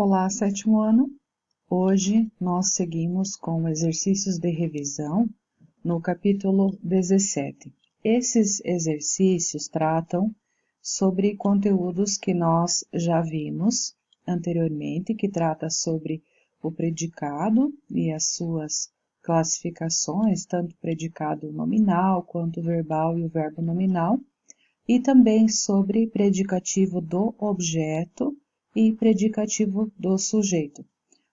Olá, sétimo ano! Hoje nós seguimos com exercícios de revisão no capítulo 17. Esses exercícios tratam sobre conteúdos que nós já vimos anteriormente, que trata sobre o predicado e as suas classificações, tanto predicado nominal quanto verbal e o verbo nominal, e também sobre predicativo do objeto e predicativo do sujeito.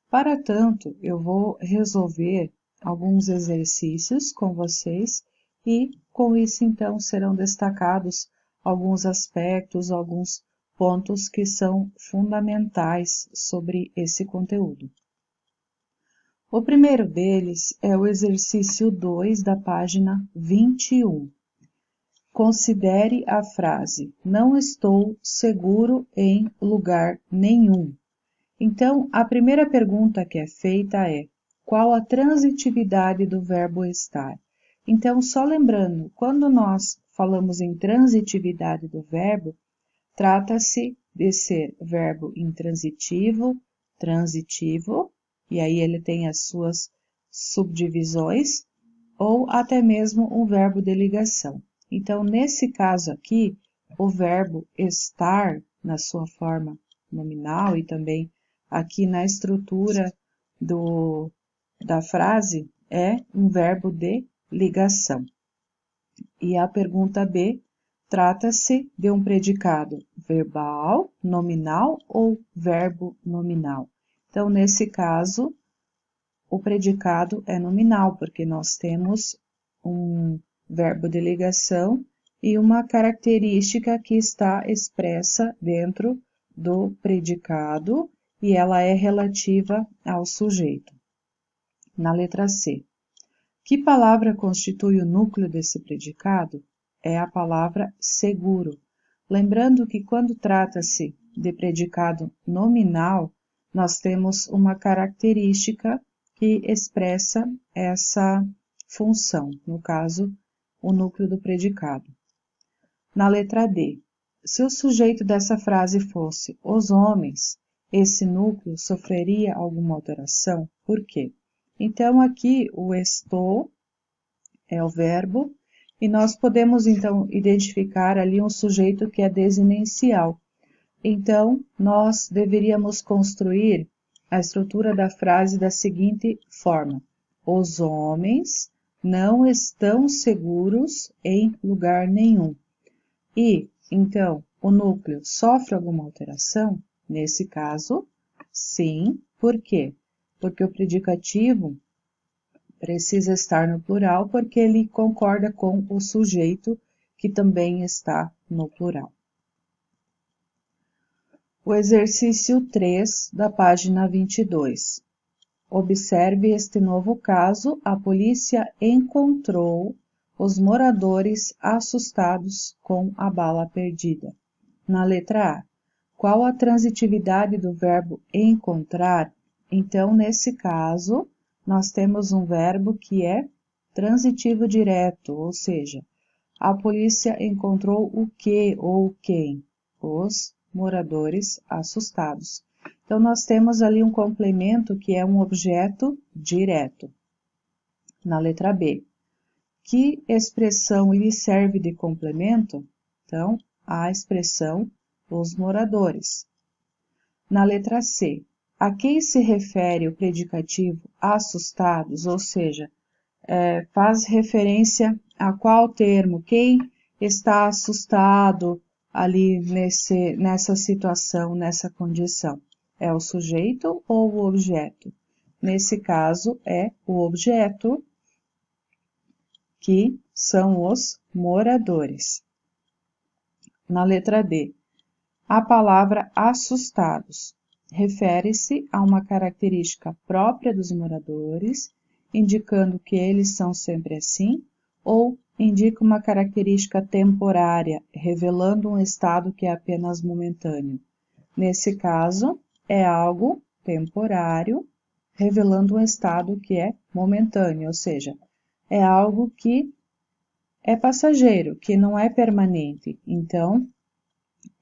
Para tanto, eu vou resolver alguns exercícios com vocês e com isso então serão destacados alguns aspectos, alguns pontos que são fundamentais sobre esse conteúdo. O primeiro deles é o exercício 2 da página 21. Considere a frase, não estou seguro em lugar nenhum. Então, a primeira pergunta que é feita é, qual a transitividade do verbo estar? Então, só lembrando, quando nós falamos em transitividade do verbo, trata-se de ser verbo intransitivo, transitivo, e aí ele tem as suas subdivisões, ou até mesmo um verbo de ligação. Então, nesse caso aqui, o verbo estar, na sua forma nominal e também aqui na estrutura da frase, é um verbo de ligação. E a pergunta B trata-se de um predicado verbal, nominal ou verbo nominal. Então, nesse caso, o predicado é nominal, porque nós temos um verbo de ligação e uma característica que está expressa dentro do predicado e ela é relativa ao sujeito. Na letra C. Que palavra constitui o núcleo desse predicado? É a palavra seguro. Lembrando que quando trata-se de predicado nominal, nós temos uma característica que expressa essa função, no caso, o núcleo do predicado. Na letra D, se o sujeito dessa frase fosse os homens, esse núcleo sofreria alguma alteração? Por quê? Então, aqui o estou é o verbo, e nós podemos, então, identificar ali um sujeito que é desinencial. Então, nós deveríamos construir a estrutura da frase da seguinte forma: os homens não estão seguros em lugar nenhum. E, então, o núcleo sofre alguma alteração? Nesse caso, sim. Por quê? Porque o predicativo precisa estar no plural, porque ele concorda com o sujeito, que também está no plural. O exercício 3 da página 22. Observe este novo caso. A polícia encontrou os moradores assustados com a bala perdida. Na letra A, qual a transitividade do verbo encontrar? Então, nesse caso, nós temos um verbo que é transitivo direto, ou seja, a polícia encontrou o que ou quem? Os moradores assustados. Então, nós temos ali um complemento que é um objeto direto. Na letra B, que expressão lhe serve de complemento? Então, a expressão os moradores. Na letra C, a quem se refere o predicativo assustados, ou seja, faz referência a qual termo? Quem está assustado ali nessa situação, nessa condição? É o sujeito ou o objeto? Nesse caso, é o objeto, que são os moradores. Na letra D, a palavra assustados refere-se a uma característica própria dos moradores, indicando que eles são sempre assim, ou indica uma característica temporária, revelando um estado que é apenas momentâneo. Nesse caso, é algo temporário, revelando um estado que é momentâneo, ou seja, é algo que é passageiro, que não é permanente. Então,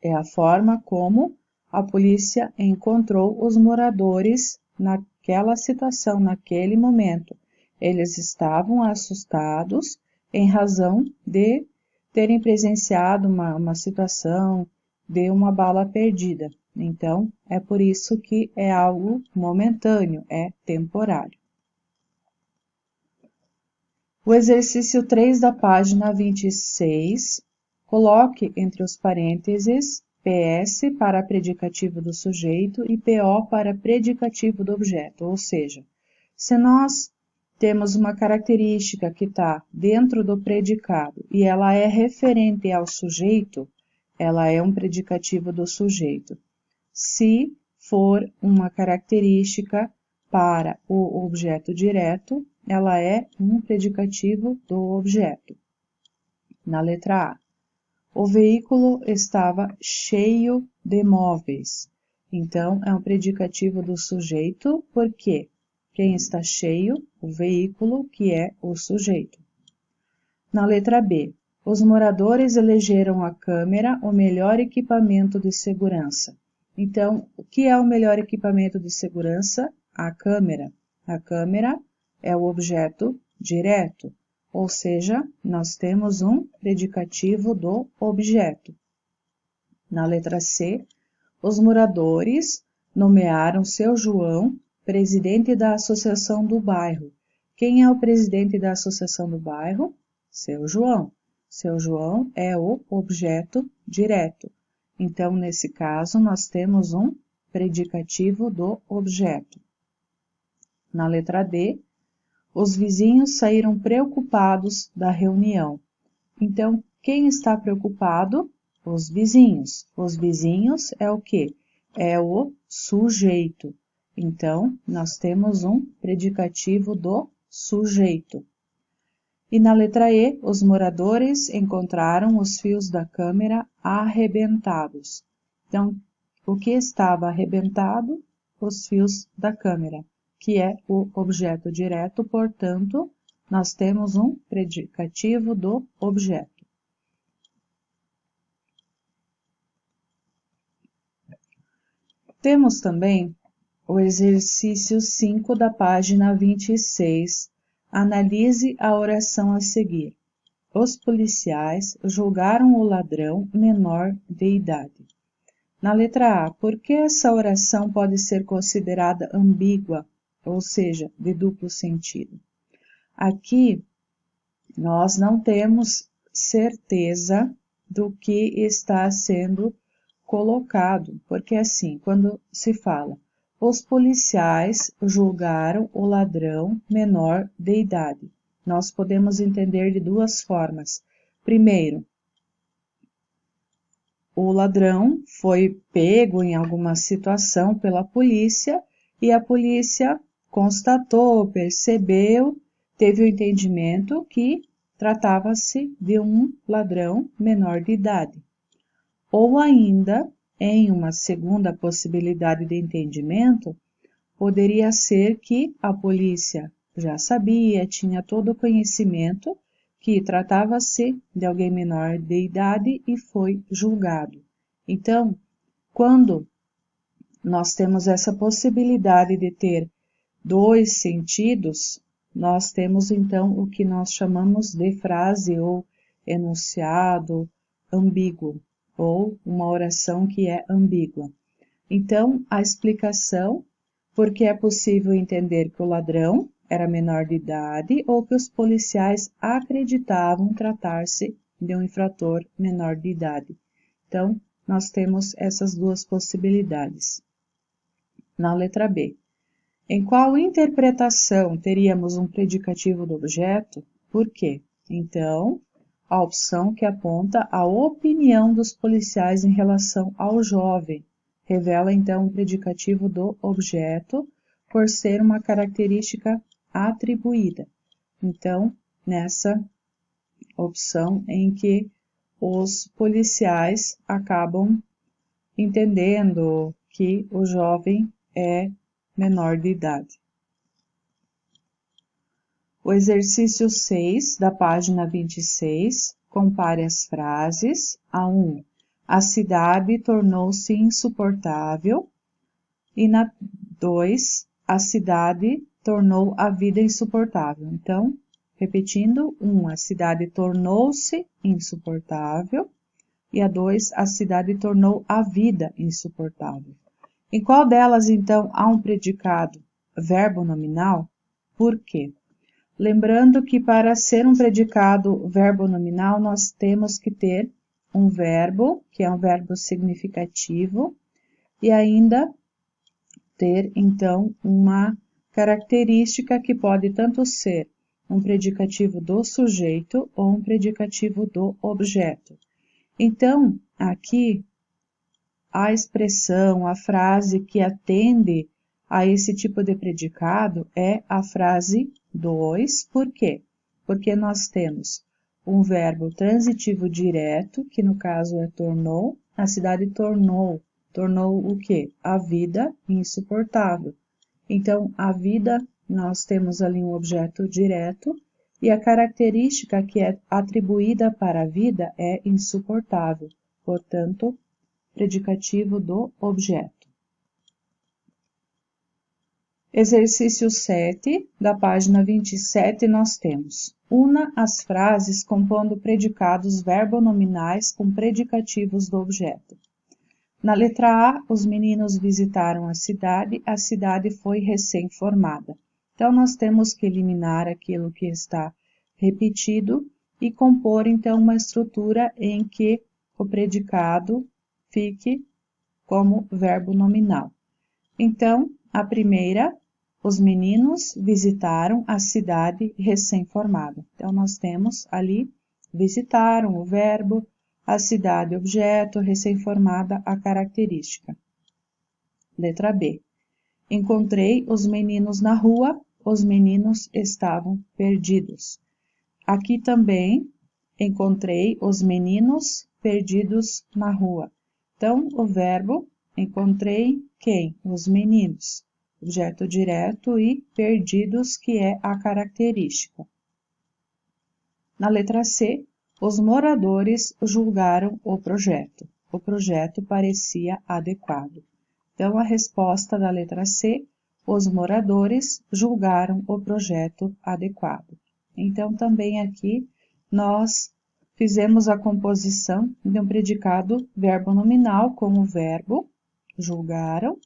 é a forma como a polícia encontrou os moradores naquela situação, naquele momento. Eles estavam assustados em razão de terem presenciado uma situação de uma bala perdida. Então, é por isso que é algo momentâneo, é temporário. O exercício 3 da página 26, coloque entre os parênteses PS para predicativo do sujeito e PO para predicativo do objeto, ou seja, se nós temos uma característica que está dentro do predicado e ela é referente ao sujeito, ela é um predicativo do sujeito. Se for uma característica para o objeto direto, ela é um predicativo do objeto. Na letra A, o veículo estava cheio de móveis. Então, é um predicativo do sujeito, porque quem está cheio? O veículo, que é o sujeito. Na letra B, os moradores elegeram a câmera o melhor equipamento de segurança. Então, o que é o melhor equipamento de segurança? A câmera. A câmera é o objeto direto, ou seja, nós temos um predicativo do objeto. Na letra C, os moradores nomearam seu João presidente da associação do bairro. Quem é o presidente da associação do bairro? Seu João. Seu João é o objeto direto. Então, nesse caso, nós temos um predicativo do objeto. Na letra D, os vizinhos saíram preocupados da reunião. Então, quem está preocupado? Os vizinhos. Os vizinhos é o quê? É o sujeito. Então, nós temos um predicativo do sujeito. E na letra E, os moradores encontraram os fios da câmera arrebentados. Então, o que estava arrebentado? Os fios da câmera, que é o objeto direto, portanto, nós temos um predicativo do objeto. Temos também o exercício 5 da página 26. Analise a oração a seguir. Os policiais julgaram o ladrão menor de idade. Na letra A, por que essa oração pode ser considerada ambígua, ou seja, de duplo sentido? Aqui, nós não temos certeza do que está sendo colocado, porque assim, quando se fala, os policiais julgaram o ladrão menor de idade, nós podemos entender de duas formas. Primeiro, o ladrão foi pego em alguma situação pela polícia e a polícia constatou, percebeu, teve o entendimento que tratava-se de um ladrão menor de idade. Ou ainda, em uma segunda possibilidade de entendimento, poderia ser que a polícia já sabia, tinha todo o conhecimento que tratava-se de alguém menor de idade e foi julgado. Então, quando nós temos essa possibilidade de ter dois sentidos, nós temos então o que nós chamamos de frase ou enunciado ambíguo, ou uma oração que é ambígua. Então, a explicação, porque é possível entender que o ladrão era menor de idade ou que os policiais acreditavam tratar-se de um infrator menor de idade. Então, nós temos essas duas possibilidades. Na letra B, em qual interpretação teríamos um predicativo do objeto? Por quê? Então, a opção que aponta a opinião dos policiais em relação ao jovem revela então um predicativo do objeto por ser uma característica atribuída. Então, nessa opção em que os policiais acabam entendendo que o jovem é menor de idade. O exercício 6 da página 26, compare as frases. A 1. a cidade tornou-se insuportável. E na 2, a cidade tornou a vida insuportável. Então, repetindo, 1, a cidade tornou-se insuportável. E a 2, a cidade tornou a vida insuportável. Em qual delas, então, há um predicado verbo nominal? Por quê? Lembrando que para ser um predicado verbo nominal, nós temos que ter um verbo, que é um verbo significativo, e ainda ter, então, uma característica que pode tanto ser um predicativo do sujeito ou um predicativo do objeto. Então, aqui, a expressão, a frase que atende a esse tipo de predicado é a frase 2. Por quê? Porque nós temos um verbo transitivo direto, que no caso é tornou, a cidade tornou. Tornou o quê? A vida insuportável. Então, a vida, nós temos ali um objeto direto, e a característica que é atribuída para a vida é insuportável. Portanto, predicativo do objeto. Exercício 7, da página 27, nós temos: una as frases compondo predicados verbonominais com predicativos do objeto. Na letra A, os meninos visitaram a cidade foi recém-formada. Então, nós temos que eliminar aquilo que está repetido e compor, então, uma estrutura em que o predicado fique como verbo nominal. Então, a primeira, os meninos visitaram a cidade recém-formada. Então, nós temos ali, visitaram o verbo, a cidade, objeto, recém-formada, a característica. Letra B. Encontrei os meninos na rua, os meninos estavam perdidos. Aqui também, encontrei os meninos perdidos na rua. Então, o verbo, encontrei quem? Os meninos. Objeto direto e perdidos, que é a característica. Na letra C, os moradores julgaram o projeto. O projeto parecia adequado. Então, a resposta da letra C, os moradores julgaram o projeto adequado. Então, também aqui, nós fizemos a composição de um predicado verbo nominal com o verbo julgaram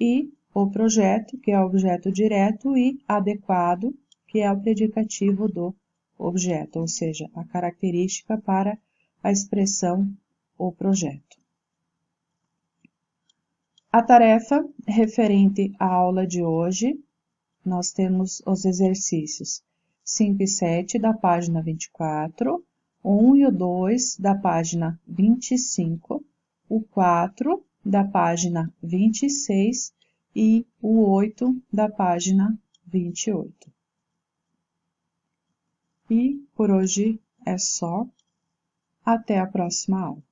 e o projeto, que é o objeto direto, e adequado, que é o predicativo do objeto, ou seja, a característica para a expressão o projeto. A tarefa referente à aula de hoje, nós temos os exercícios 5 e 7 da página 24, o 1 e o 2 da página 25, o 4 da página 26 e o 8 da página 28. E por hoje é só. Até a próxima aula.